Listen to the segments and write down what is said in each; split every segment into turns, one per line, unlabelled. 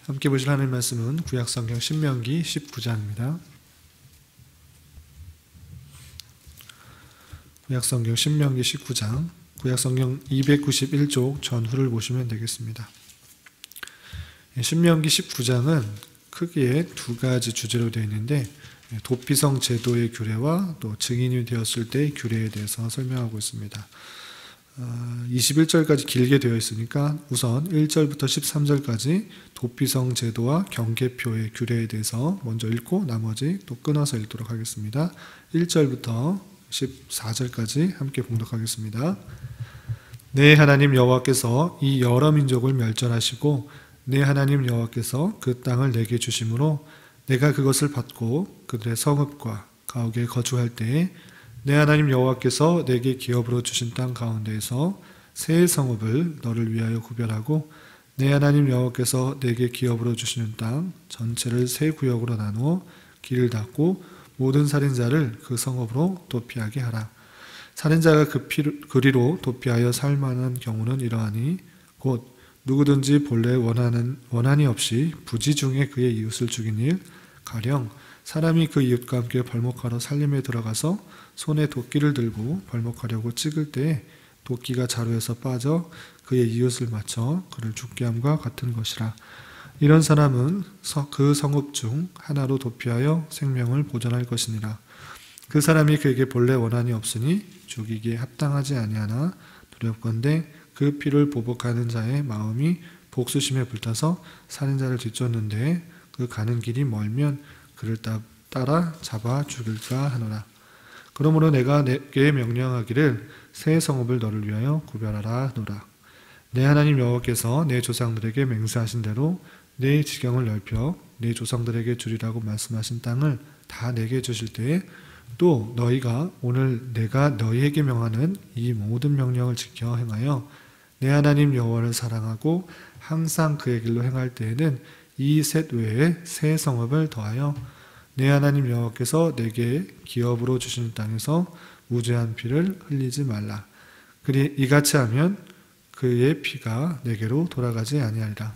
함께 보실 하나님 말씀은 구약성경 신명기 19장입니다. 구약성경 신명기 19장, 구약성경 291쪽 전후를 보시면 되겠습니다. 신명기 19장은 크게 두 가지 주제로 되어 있는데, 도피성 제도의 규례와 또 증인이 되었을 때의 규례에 대해서 설명하고 있습니다. 21절까지 길게 되어 있으니까 우선 1절부터 13절까지 도피성 제도와 경계표의 규례에 대해서 먼저 읽고 나머지 또 끊어서 읽도록 하겠습니다. 1절부터 14절까지 함께 봉독하겠습니다. 내 하나님 여호와께서 이 여러 민족을 멸절하시고 내 하나님 여호와께서 그 땅을 내게 주심으로 내가 그것을 받고 그들의 성읍과 가옥에 거주할 때에 내 하나님 여호와께서 내게 기업으로 주신 땅 가운데에서 새 성읍을 너를 위하여 구별하고 내 하나님 여호와께서 내게 기업으로 주시는 땅 전체를 새 구역으로 나누어 길을 닫고 모든 살인자를 그 성읍으로 도피하게 하라. 살인자가 그리로 도피하여 살 만한 경우는 이러하니 곧 누구든지 본래 원한이 없이 부지 중에 그의 이웃을 죽인 일, 가령 사람이 그 이웃과 함께 벌목하러 살림에 들어가서 손에 도끼를 들고 벌목하려고 찍을 때에 도끼가 자루에서 빠져 그의 이웃을 맞춰 그를 죽게 함과 같은 것이라. 이런 사람은 그 성읍 중 하나로 도피하여 생명을 보존할 것이니라. 그 사람이 그에게 본래 원한이 없으니 죽이기에 합당하지 아니하나 두렵건대 그 피를 보복하는 자의 마음이 복수심에 불타서 살인자를 뒤쫓는데 그 가는 길이 멀면 그를 따라 잡아 죽일까 하노라. 그러므로 내가 내게 명령하기를 새 성읍을 너를 위하여 구별하라 하노라. 내 하나님 여호와께서 내 조상들에게 맹세하신 대로 내 지경을 넓혀 내 조상들에게 주리라고 말씀하신 땅을 다 내게 주실 때에 또 너희가 오늘 내가 너희에게 명하는 이 모든 명령을 지켜 행하여 내 하나님 여호와를 사랑하고 항상 그의 길로 행할 때에는 이 셋 외에 새 성읍을 더하여 내 하나님 여호와께서 내게 기업으로 주시는 땅에서 무죄한 피를 흘리지 말라. 그리 이같이 하면 그의 피가 내게로 돌아가지 아니하리라.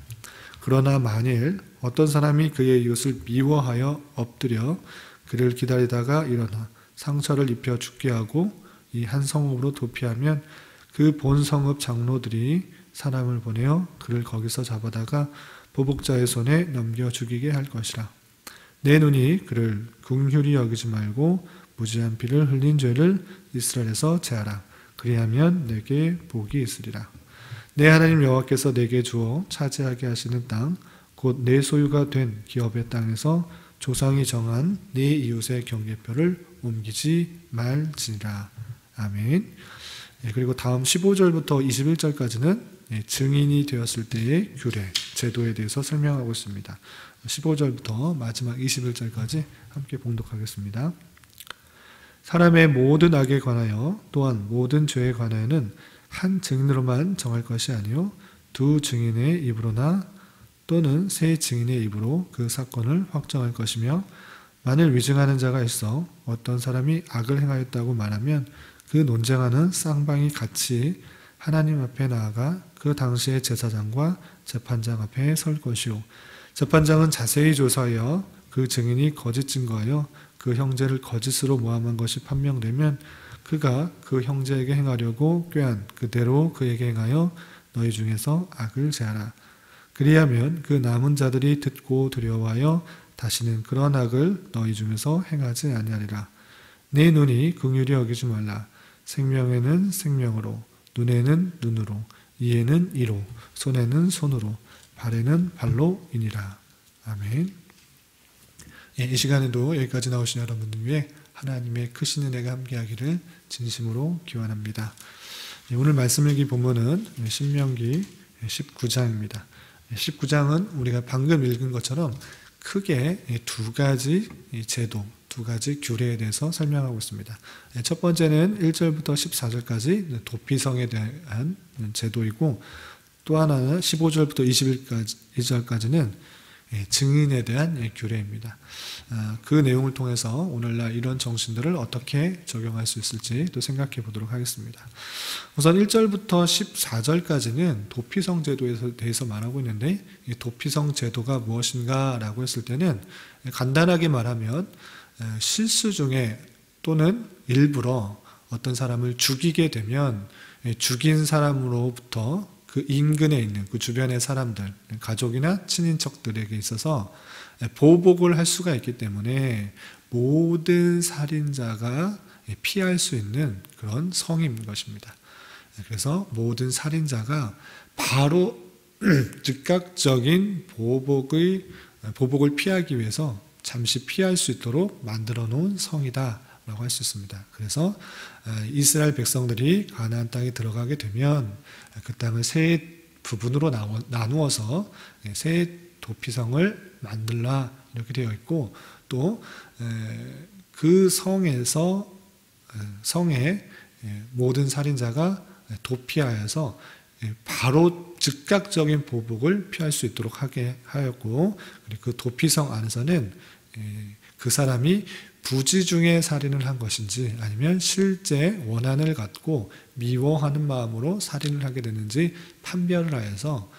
그러나 만일 어떤 사람이 그의 이웃을 미워하여 엎드려 그를 기다리다가 일어나 상처를 입혀 죽게 하고 이 한 성읍으로 도피하면 그 본 성읍 장로들이 사람을 보내어 그를 거기서 잡아다가 보복자의 손에 넘겨 죽이게 할 것이라. 내 눈이 그를 긍휼히 여기지 말고 무지한 피를 흘린 죄를 이스라엘에서 제하라. 그리하면 내게 복이 있으리라. 내 하나님 여호와께서 내게 주어 차지하게 하시는 땅 곧 내 소유가 된 기업의 땅에서 조상이 정한 네 이웃의 경계표를 옮기지 말지니라. 아멘. 그리고 다음 15절부터 21절까지는 증인이 되었을 때의 규례, 제도에 대해서 설명하고 있습니다. 15절부터 마지막 21절까지 함께 봉독하겠습니다. 사람의 모든 악에 관하여 또한 모든 죄에 관하여는 한 증인으로만 정할 것이 아니요 두 증인의 입으로나 또는 세 증인의 입으로 그 사건을 확정할 것이며 만일 위증하는 자가 있어 어떤 사람이 악을 행하였다고 말하면 그 논쟁하는 쌍방이 같이 하나님 앞에 나아가 그 당시의 제사장과 재판장 앞에 설 것이요 재판장은 자세히 조사하여 그 증인이 거짓 증거하여 그 형제를 거짓으로 모함한 것이 판명되면 그가 그 형제에게 행하려고 꾀한 그대로 그에게 행하여 너희 중에서 악을 제하라. 그리하면 그 남은 자들이 듣고 두려워하여 다시는 그런 악을 너희 중에서 행하지 아니하리라. 내 눈이 긍휼히 여기지 말라. 생명에는 생명으로, 눈에는 눈으로, 이에는 이로, 손에는 손으로, 발에는 발로이니라. 아멘. 이 시간에도 여기까지 나오신 여러분들 위해 하나님의 크신 은혜가 함께하기를 진심으로 기원합니다. 오늘 말씀 읽기 본문은 신명기 19장입니다. 19장은 우리가 방금 읽은 것처럼 크게 두 가지 제도, 두 가지 규례에 대해서 설명하고 있습니다. 첫 번째는 1절부터 14절까지 도피성에 대한 제도이고 또 하나는 15절부터 21절까지는 증인에 대한 규례입니다. 그 내용을 통해서 오늘날 이런 정신들을 어떻게 적용할 수 있을지 또 생각해 보도록 하겠습니다. 우선 1절부터 14절까지는 도피성 제도에 대해서 말하고 있는데, 이 도피성 제도가 무엇인가 라고 했을 때는 간단하게 말하면 실수 중에 또는 일부러 어떤 사람을 죽이게 되면 죽인 사람으로부터 그 인근에 있는 그 주변의 사람들, 가족이나 친인척들에게 있어서 보복을 할 수가 있기 때문에 모든 살인자가 피할 수 있는 그런 성인 것입니다. 그래서 모든 살인자가 바로 즉각적인 보복을 피하기 위해서 잠시 피할 수 있도록 만들어 놓은 성이다 라고 할 수 있습니다. 그래서 이스라엘 백성들이 가나안 땅에 들어가게 되면 그 땅을 세 부분으로 나누어서 세 도피성을 만들라 이렇게 되어 있고, 또 그 성에 모든 살인자가 도피하여서 바로 즉각적인 보복을 피할 수 있도록 하게 하였고, 그리고 그 도피성 안에서는 그 사람이 부지 중에 살인을 한 것인지 아니면 실제 원한을 갖고 미워하는 마음으로 살인을 하게 되는지 판별을 하여서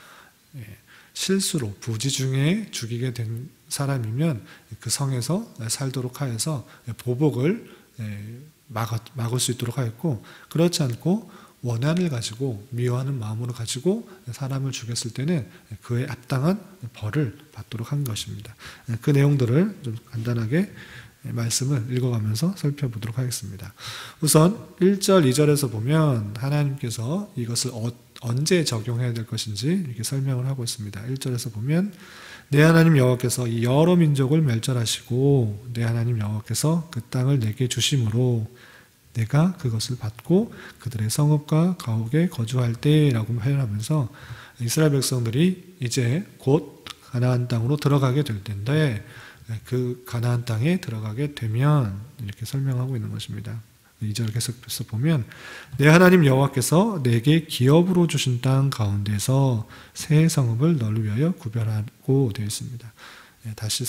실수로 부지 중에 죽이게 된 사람이면 그 성에서 살도록 하여서 보복을 막을 수 있도록 하였고, 그렇지 않고 원한을 가지고 미워하는 마음으로 가지고 사람을 죽였을 때는 그에 합당한 벌을 받도록 한 것입니다. 그 내용들을 좀 간단하게 말씀을 읽어가면서 살펴보도록 하겠습니다. 우선 1절, 2절에서 보면 하나님께서 이것을 언제 적용해야 될 것인지 이렇게 설명을 하고 있습니다. 1절에서 보면 내 하나님 여호와께서 이 여러 민족을 멸절하시고 내 하나님 여호와께서 그 땅을 내게 주심으로 내가 그것을 받고 그들의 성읍과 가옥에 거주할 때라고 표현하면서 이스라엘 백성들이 이제 곧 가나안 땅으로 들어가게 될 텐데, 그 가나안 땅에 들어가게 되면 이렇게 설명하고 있는 것입니다. 2절 계속해서 보면 내 하나님 여호와께서 내게 기업으로 주신 땅 가운데서 새 성읍을 너를 위하여 구별하고 되어 있습니다. 다시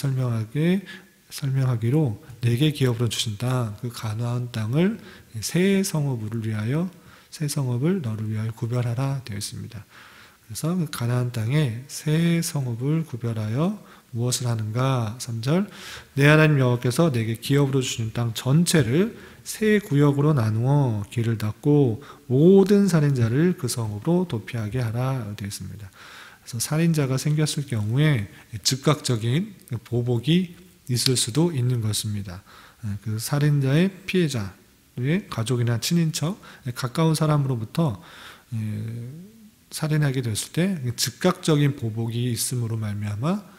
설명하기로 내게 기업으로 주신 땅, 그 가나안 땅을 새 성읍을 너를 위하여 구별하라 되어 있습니다. 그래서 그 가나안 땅에 새 성읍을 구별하여 무엇을 하는가? 3절 내 하나님 여호와께서 내게 기업으로 주신 땅 전체를 세 구역으로 나누어 길을 닫고 모든 살인자를 그 성읍으로 도피하게 하라 되어 있습니다. 그래서 살인자가 생겼을 경우에 즉각적인 보복이 있을 수도 있는 것입니다. 그 살인자의 피해자의 가족이나 친인척, 가까운 사람으로부터 살인하게 됐을 때 즉각적인 보복이 있음으로 말미암아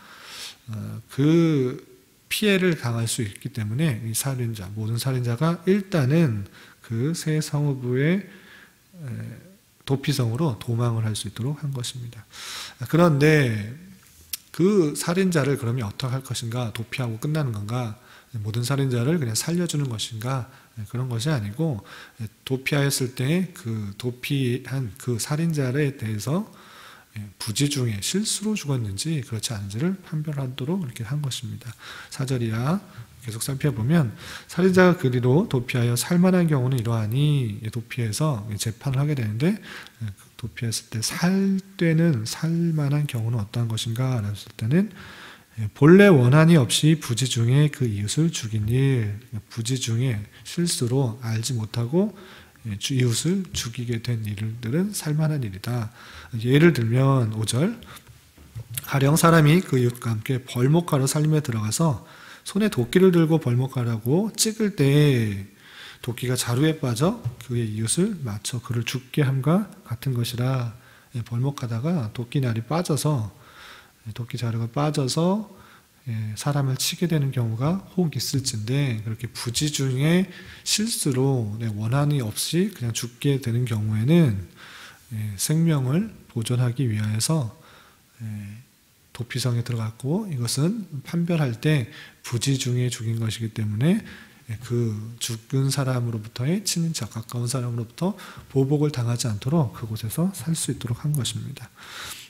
그 피해를 당할 수 있기 때문에 이 모든 살인자가 일단은 그 새 성읍의 도피성으로 도망을 할 수 있도록 한 것입니다. 그런데 그 살인자를 그러면 어떻게 할 것인가? 도피하고 끝나는 건가? 모든 살인자를 그냥 살려주는 것인가? 그런 것이 아니고, 도피하였을 때 그 도피한 그 살인자에 대해서 부지 중에 실수로 죽었는지 그렇지 않은지를 판별하도록 이렇게 한 것입니다. 4절이야 계속 살펴보면 살인자가 그리로 도피하여 살만한 경우는 이러하니, 도피해서 재판을 하게 되는데 도피했을 때 살만한 경우는 어떠한 것인가 했을 때는 본래 원한이 없이 부지 중에 그 이웃을 죽인 일, 부지 중에 실수로 알지 못하고 이웃을 죽이게 된 일들은 살만한 일이다. 예를 들면 5절 가령 사람이 그 이웃과 함께 벌목하러 살림에 들어가서 손에 도끼를 들고 벌목하라고 찍을 때 도끼가 자루에 빠져 그의 이웃을 맞춰 그를 죽게 함과 같은 것이라. 벌목하다가 도끼 자루가 빠져서 사람을 치게 되는 경우가 혹 있을진데, 그렇게 부지 중에 실수로 원한이 없이 그냥 죽게 되는 경우에는 생명을 보존하기 위하여서 도피성에 들어갔고, 이것은 판별할 때 부지 중에 죽인 것이기 때문에 그 죽은 사람으로부터의 친인척, 가까운 사람으로부터 보복을 당하지 않도록 그곳에서 살 수 있도록 한 것입니다.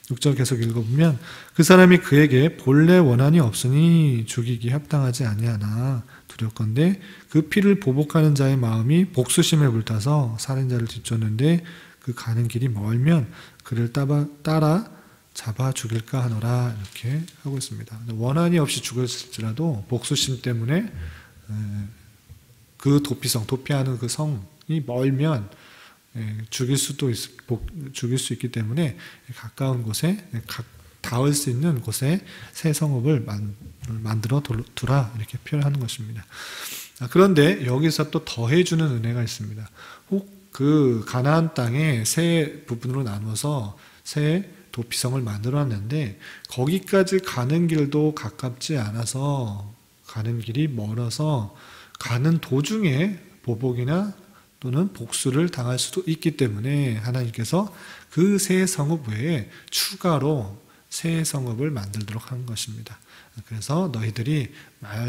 6절 계속 읽어보면 그 사람이 그에게 본래 원한이 없으니 죽이기 합당하지 아니하나 두렵건대 그 피를 보복하는 자의 마음이 복수심에 불타서 살인자를 뒤쫓는데 그 가는 길이 멀면 그를 따라 잡아 죽일까 하노라 이렇게 하고 있습니다. 원한이 없이 죽었을지라도 복수심 때문에 그 도피하는 그 성이 멀면 죽일 수 있기 때문에 가까운 곳에 닿을 수 있는 곳에 새 성읍을 만들어 두라 이렇게 표현하는 것입니다. 그런데 여기서 또 더해주는 은혜가 있습니다. 혹 그 가나안 땅에 세 부분으로 나눠서 새 도피성을 만들어놨는데 거기까지 가는 길도 가깝지 않아서 가는 길이 멀어서 가는 도중에 보복이나 또는 복수를 당할 수도 있기 때문에 하나님께서 그 새 성읍 외에 추가로 새 성읍을 만들도록 한 것입니다. 그래서 너희들이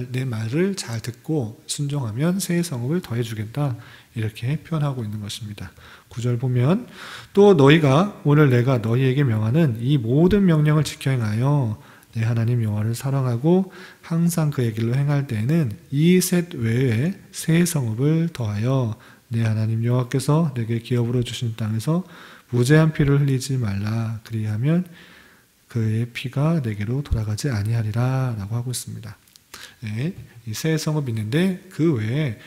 내 말을 잘 듣고 순종하면 새 성읍을 더해주겠다 이렇게 표현하고 있는 것입니다. 9절 보면 또 너희가 오늘 내가 너희에게 명하는 이 모든 명령을 지켜 행하여 내 하나님 여호와를 사랑하고 항상 그의 길로 행할 때에는 이 셋 외에 새 성읍을 더하여 내 하나님 여호와께서 내게 기업으로 주신 땅에서 무죄한 피를 흘리지 말라 그리하면 그의 피가 내게로 돌아가지 아니하리라 라고 하고 있습니다. 이 새 성읍이 있는데 그 외에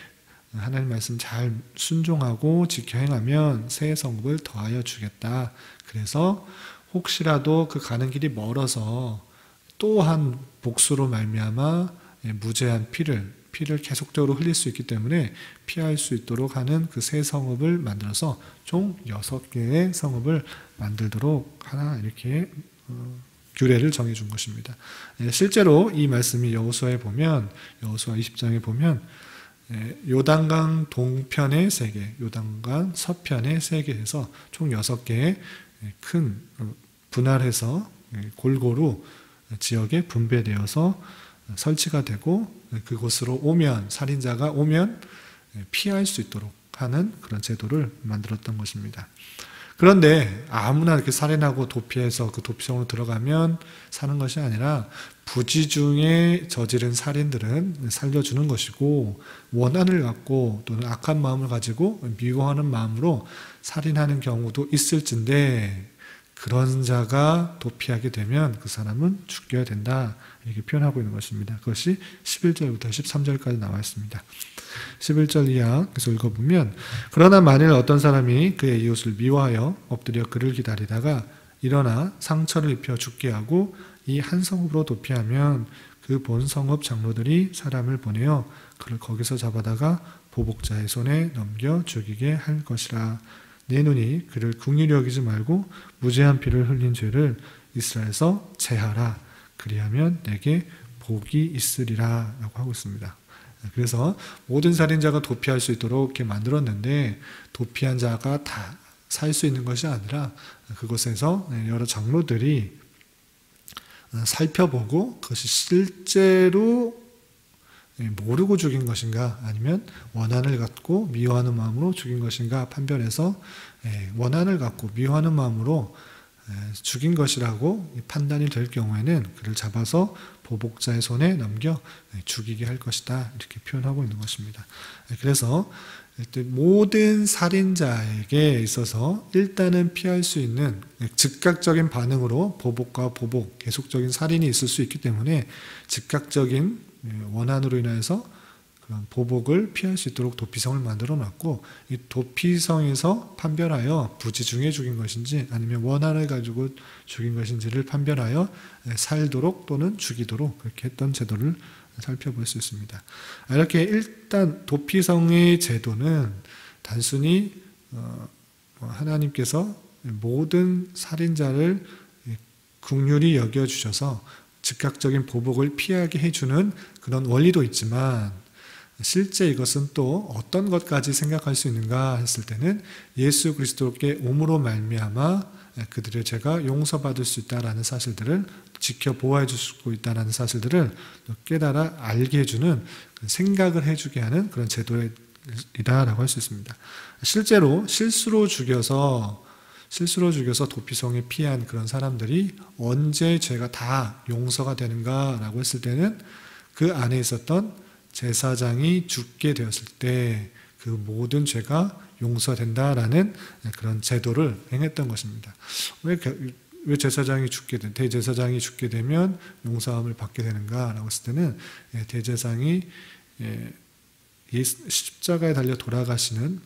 하나님 말씀 잘 순종하고 지켜 행하면 새 성읍을 더하여 주겠다. 그래서 혹시라도 그 가는 길이 멀어서 또한 복수로 말미암아 무죄한 피를 계속적으로 흘릴 수 있기 때문에 피할 수 있도록 하는 그 새 성읍을 만들어서 총 6개의 성읍을 만들도록 하나 이렇게 규례를 정해준 것입니다. 실제로 이 말씀이 여호수아에 보면 여호수아 20장에 보면 요단강 동편의 3개, 요단강 서편의 3개 해서 총 6개의 큰 분할해서 골고루 지역에 분배되어서 설치가 되고 그곳으로 살인자가 오면 피할 수 있도록 하는 그런 제도를 만들었던 것입니다. 그런데 아무나 이렇게 살인하고 도피해서 그 도피성으로 들어가면 사는 것이 아니라 부지 중에 저지른 살인들은 살려주는 것이고 원한을 갖고 또는 악한 마음을 가지고 미워하는 마음으로 살인하는 경우도 있을진데 그런 자가 도피하게 되면 그 사람은 죽여야 된다 이렇게 표현하고 있는 것입니다. 그것이 11절부터 13절까지 나와 있습니다. 11절 이하 계속 읽어보면 그러나 만일 어떤 사람이 그의 이웃을 미워하여 엎드려 그를 기다리다가 일어나 상처를 입혀 죽게 하고 이 한 성읍으로 도피하면 그 본 성읍 장로들이 사람을 보내어 그를 거기서 잡아다가 보복자의 손에 넘겨 죽이게 할 것이라. 내 눈이 그를 긍휼히 여기지 말고 무죄한 피를 흘린 죄를 이스라엘에서 제하라. 그리하면 내게 복이 있으리라 라고 하고 있습니다. 그래서 모든 살인자가 도피할 수 있도록 이렇게 만들었는데 도피한 자가 다 살 수 있는 것이 아니라 그곳에서 여러 장로들이 살펴보고 그것이 실제로 모르고 죽인 것인가 아니면 원한을 갖고 미워하는 마음으로 죽인 것인가 판별해서 원한을 갖고 미워하는 마음으로 죽인 것이라고 판단이 될 경우에는 그를 잡아서 보복자의 손에 넘겨 죽이게 할 것이다 이렇게 표현하고 있는 것입니다. 그래서 모든 살인자에게 있어서 일단은 피할 수 있는 즉각적인 반응으로 보복과 보복, 계속적인 살인이 있을 수 있기 때문에 즉각적인 원한으로 인해서 그런 보복을 피할 수 있도록 도피성을 만들어 놨고 이 도피성에서 판별하여 부지 중에 죽인 것인지 아니면 원한을 가지고 죽인 것인지를 판별하여 살도록 또는 죽이도록 그렇게 했던 제도를 살펴볼 수 있습니다. 이렇게 일단 도피성의 제도는 단순히 하나님께서 모든 살인자를 긍휼히 여겨주셔서 즉각적인 보복을 피하게 해주는 그런 원리도 있지만 실제 이것은 또 어떤 것까지 생각할 수 있는가 했을 때는 예수 그리스도께 오므로 말미암아 그들의 죄가 용서받을 수 있다라는 사실들을 지켜보호해 줄 수 있다는 사실들을 깨달아 알게 해주는 생각을 해주게 하는 그런 제도이다라고 할 수 있습니다. 실제로 실수로 죽여서 실수로 죽여서 도피성에 피한 그런 사람들이 언제 죄가 다 용서가 되는가라고 했을 때는 그 안에 있었던 제사장이 죽게 되었을 때 그 모든 죄가 용서된다라는 그런 제도를 행했던 것입니다. 왜 제사장이 대제사장이 죽게 되면 용서함을 받게 되는가라고 했을 때는 대제사장이 십자가에 달려 돌아가시는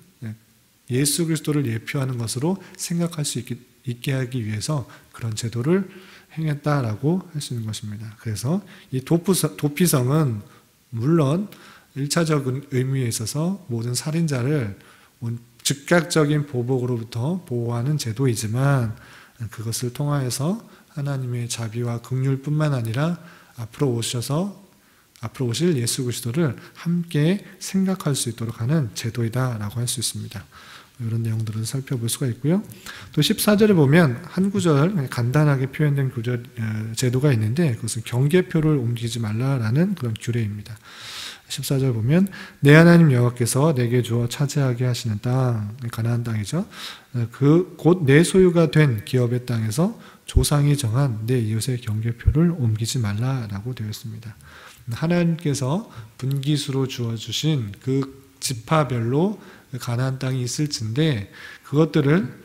예수 그리스도를 예표하는 것으로 생각할 수 있게 하기 위해서 그런 제도를 행했다라고 할 수 있는 것입니다. 그래서 이 도피성은 물론 1차적인 의미에 있어서 모든 살인자를 즉각적인 보복으로부터 보호하는 제도이지만 그것을 통하여서 하나님의 자비와 긍휼뿐만 아니라 앞으로 오실 예수 그리스도를 함께 생각할 수 있도록 하는 제도이다라고 할 수 있습니다. 이런 내용들을 살펴볼 수가 있고요. 또 14절에 보면 한 구절 간단하게 표현된 제도가 있는데 그것은 경계표를 옮기지 말라라는 그런 규례입니다. 14절 보면 내 하나님 여호와께서 내게 주어 차지하게 하시는 땅, 가나안 땅이죠. 그 곧 내 소유가 된 기업의 땅에서 조상이 정한 내 이웃의 경계표를 옮기지 말라라고 되어 있습니다. 하나님께서 분기수로 주어주신 그 지파별로 가나안 땅이 있을진데 그것들을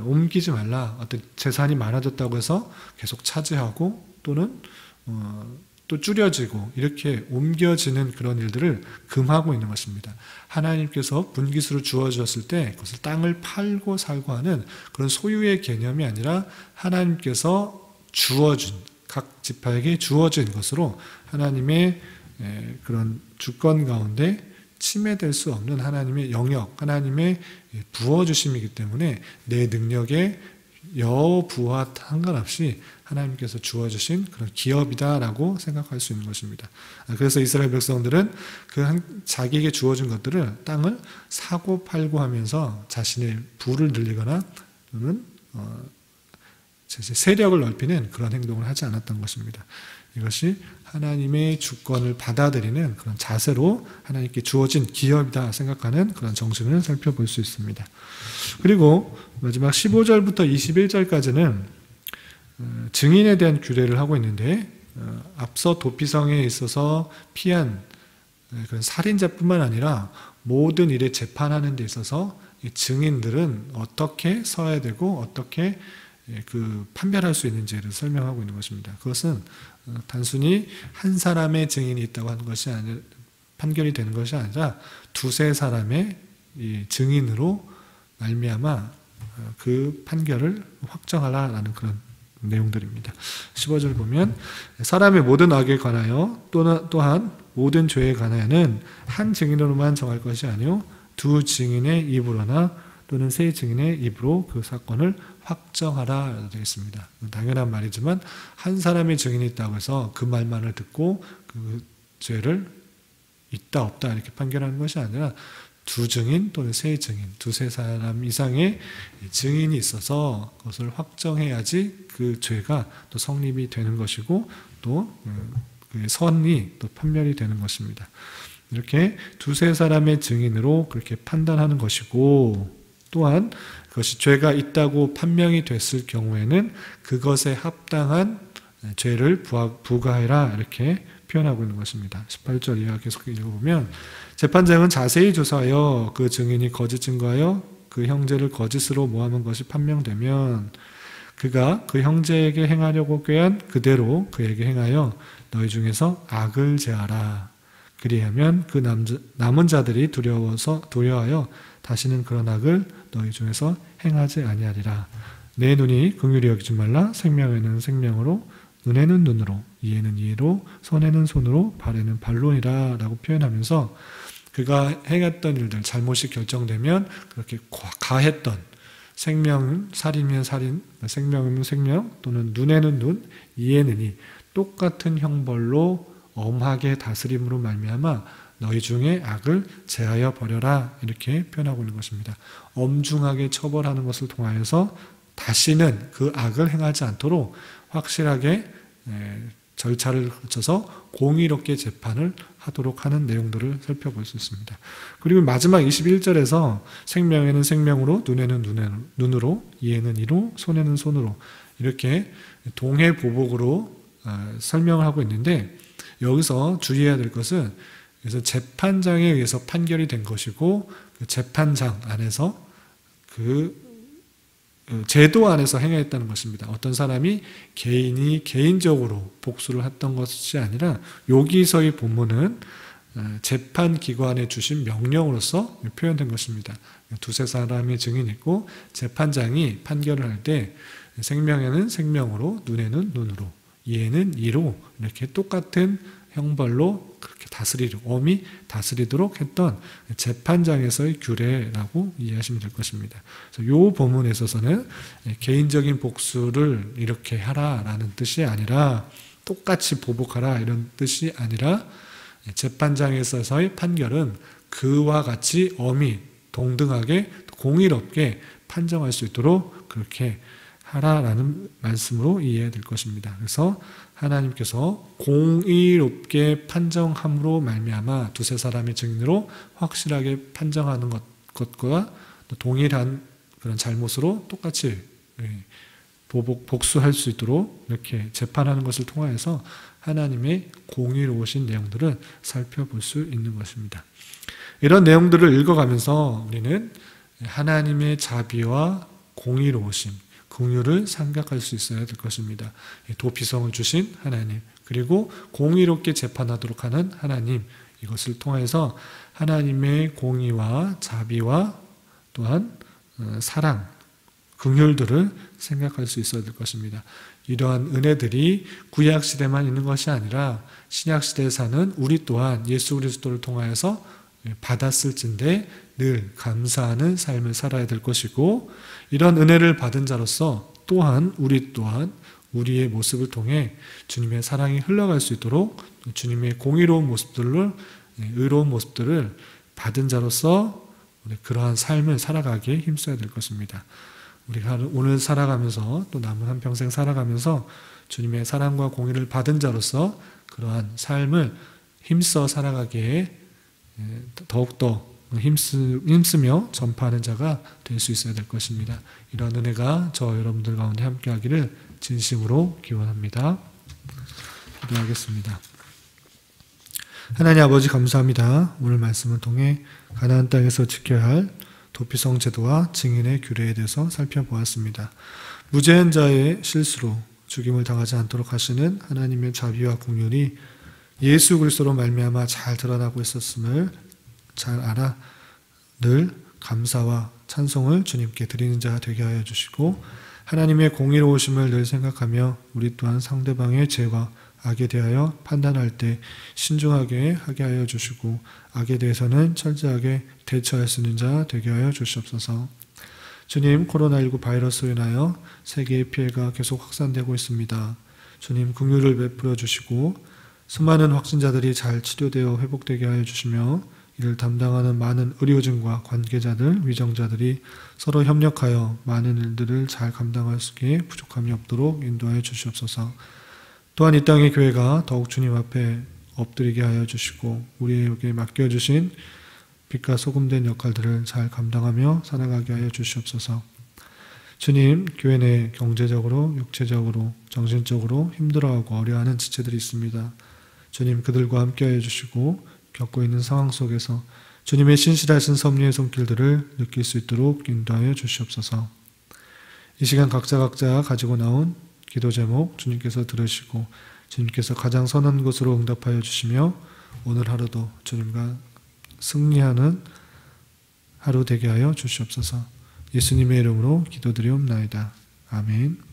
옮기지 말라. 어떤 재산이 많아졌다고 해서 계속 차지하고 또는 또 줄여지고 이렇게 옮겨지는 그런 일들을 금하고 있는 것입니다. 하나님께서 분기수로 주어주었을 때 그것을 땅을 팔고 살고 하는 그런 소유의 개념이 아니라 하나님께서 주어준 각 지파에게 주어진 것으로 하나님의 그런 주권 가운데 침해될 수 없는 하나님의 영역, 하나님의 부어주심이기 때문에 내 능력에 여부와 상관없이 하나님께서 주어주신 그런 기업이다라고 생각할 수 있는 것입니다. 그래서 이스라엘 백성들은 자기에게 주어진 것들을 땅을 사고 팔고 하면서 자신의 부를 늘리거나 또는 세력을 넓히는 그런 행동을 하지 않았던 것입니다. 이것이 하나님의 주권을 받아들이는 그런 자세로 하나님께 주어진 기업이다 생각하는 그런 정신을 살펴볼 수 있습니다. 그리고 마지막 15절부터 21절까지는 증인에 대한 규례를 하고 있는데 앞서 도피성에 있어서 피한 그런 살인자뿐만 아니라 모든 일에 재판하는 데 있어서 증인들은 어떻게 서야 되고 어떻게 판별할 수 있는지를 설명하고 있는 것입니다. 그것은 단순히 한 사람의 증인이 있다고 하는 것이 아니라 판결이 되는 것이 아니라 두세 사람의 이 증인으로 말미암아 그 판결을 확정하라라는 그런 내용들입니다. 15절 보면 사람의 모든 악에 관하여 또한 모든 죄에 관하여는 한 증인으로만 정할 것이 아니요 두 증인의 입으로나 또는 세 증인의 입으로 그 사건을 확정하라 되어 있습니다. 당연한 말이지만 한 사람의 증인이 있다고 해서 그 말만을 듣고 그 죄를 있다 없다 이렇게 판결하는 것이 아니라 두 증인 또는 세 증인, 두세 사람 이상의 증인이 있어서 그것을 확정해야지 그 죄가 또 성립이 되는 것이고 또 그 선이 또 판별이 되는 것입니다. 이렇게 두세 사람의 증인으로 그렇게 판단하는 것이고 또한 그것이 죄가 있다고 판명이 됐을 경우에는 그것에 합당한 죄를 부과해라 이렇게 표현하고 있는 것입니다. 18절 이하 계속 읽어보면 재판장은 자세히 조사하여 그 증인이 거짓 증거하여 그 형제를 거짓으로 모함한 것이 판명되면 그가 그 형제에게 행하려고 꾀한 그대로 그에게 행하여 너희 중에서 악을 제하라. 그리하면 그 남은 자들이 두려워하여 다시는 그런 악을 너희 중에서 행하지 아니하리라. 내 눈이 긍휼히 여기지 말라. 생명에는 생명으로 눈에는 눈으로 이에는 이에로 손에는 손으로 발에는 발로니라 라고 표현하면서 그가 행했던 일들 잘못이 결정되면 그렇게 가했던 생명은 살인이면 살인, 생명이면 생명 또는 눈에는 눈, 이에는 이 똑같은 형벌로 엄하게 다스림으로 말미암아 너희 중에 악을 제하여 버려라 이렇게 표현하고 있는 것입니다. 엄중하게 처벌하는 것을 통하여서 다시는 그 악을 행하지 않도록 확실하게 절차를 거쳐서 공의롭게 재판을 하도록 하는 내용들을 살펴볼 수 있습니다. 그리고 마지막 21절에서 생명에는 생명으로, 눈에는 눈으로, 이에는 이로, 손에는 손으로 이렇게 동해보복으로 설명을 하고 있는데, 여기서 주의해야 될 것은 그래서 재판장에 의해서 판결이 된 것이고 그 재판장 안에서 그 제도 안에서 행했다는 것입니다. 어떤 사람이 개인이 개인적으로 복수를 했던 것이 아니라 여기서의 본문은 재판기관에 주신 명령으로서 표현된 것입니다. 두세 사람이 증인이 있고 재판장이 판결을 할 때 생명에는 생명으로, 눈에는 눈으로, 이에는 이로 이렇게 똑같은 형벌로 그렇게 엄히 다스리도록 했던 재판장에서의 규례라고 이해하시면 될 것입니다. 그래서 이 본문에 있어서는 개인적인 복수를 이렇게 하라라는 뜻이 아니라, 똑같이 보복하라 이런 뜻이 아니라, 재판장에서의 판결은 그와 같이 엄히 동등하게 공의롭게 판정할 수 있도록 그렇게 하라라는 말씀으로 이해해야 될 것입니다. 그래서 하나님께서 공의롭게 판정함으로 말미암아 두세 사람의 증인으로 확실하게 판정하는 것과 동일한 그런 잘못으로 똑같이 복수할 수 있도록 이렇게 재판하는 것을 통하여서 하나님의 공의로우신 내용들을 살펴볼 수 있는 것입니다. 이런 내용들을 읽어가면서 우리는 하나님의 자비와 공의로우심, 긍휼을 생각할 수 있어야 될 것입니다. 도피성을 주신 하나님, 그리고 공의롭게 재판하도록 하는 하나님, 이것을 통해서 하나님의 공의와 자비와 또한 사랑, 긍휼들을 생각할 수 있어야 될 것입니다. 이러한 은혜들이 구약시대만 있는 것이 아니라 신약시대에 사는 우리 또한 예수 그리스도를 통하여서 받았을진데 늘 감사하는 삶을 살아야 될 것이고, 이런 은혜를 받은 자로서 또한 우리 또한 우리의 모습을 통해 주님의 사랑이 흘러갈 수 있도록 주님의 공의로운 모습들을, 의로운 모습들을 받은 자로서 그러한 삶을 살아가기에 힘써야 될 것입니다. 우리가 오늘 살아가면서 또 남은 한평생 살아가면서 주님의 사랑과 공의를 받은 자로서 그러한 삶을 힘써 살아가기에 더욱더 힘쓰며 전파하는 자가 될 수 있어야 될 것입니다. 이런 은혜가 저 여러분들 가운데 함께 하기를 진심으로 기원합니다. 기도하겠습니다. 하나님 아버지 감사합니다. 오늘 말씀을 통해 가나안 땅에서 지켜야 할 도피성 제도와 증인의 규례에 대해서 살펴보았습니다. 무죄한 자의 실수로 죽임을 당하지 않도록 하시는 하나님의 자비와 긍휼이 예수 그리스도로 말미암아 잘 드러나고 있었음을 잘 알아 늘 감사와 찬송을 주님께 드리는 자가 되게 하여 주시고, 하나님의 공의로우심을 늘 생각하며 우리 또한 상대방의 죄와 악에 대하여 판단할 때 신중하게 하게 하여 주시고, 악에 대해서는 철저하게 대처할 수 있는 자 되게 하여 주시옵소서. 주님, 코로나19 바이러스로 인하여 세계의 피해가 계속 확산되고 있습니다. 주님, 긍휼을 베풀어 주시고 수많은 확진자들이 잘 치료되어 회복되게 하여 주시며, 이를 담당하는 많은 의료진과 관계자들, 위정자들이 서로 협력하여 많은 일들을 잘 감당할 수 있게 부족함이 없도록 인도하여 주시옵소서. 또한 이 땅의 교회가 더욱 주님 앞에 엎드리게 하여 주시고 우리에게 맡겨주신 빛과 소금된 역할들을 잘 감당하며 살아가게 하여 주시옵소서. 주님, 교회 내 경제적으로, 육체적으로, 정신적으로 힘들어하고 어려워하는 지체들이 있습니다. 주님, 그들과 함께 하여 주시고 겪고 있는 상황 속에서 주님의 신실하신 섭리의 손길들을 느낄 수 있도록 인도하여 주시옵소서. 이 시간 각자 가지고 나온 기도 제목 주님께서 들으시고 주님께서 가장 선한 것으로 응답하여 주시며 오늘 하루도 주님과 승리하는 하루 되게 하여 주시옵소서. 예수님의 이름으로 기도드리옵나이다. 아멘.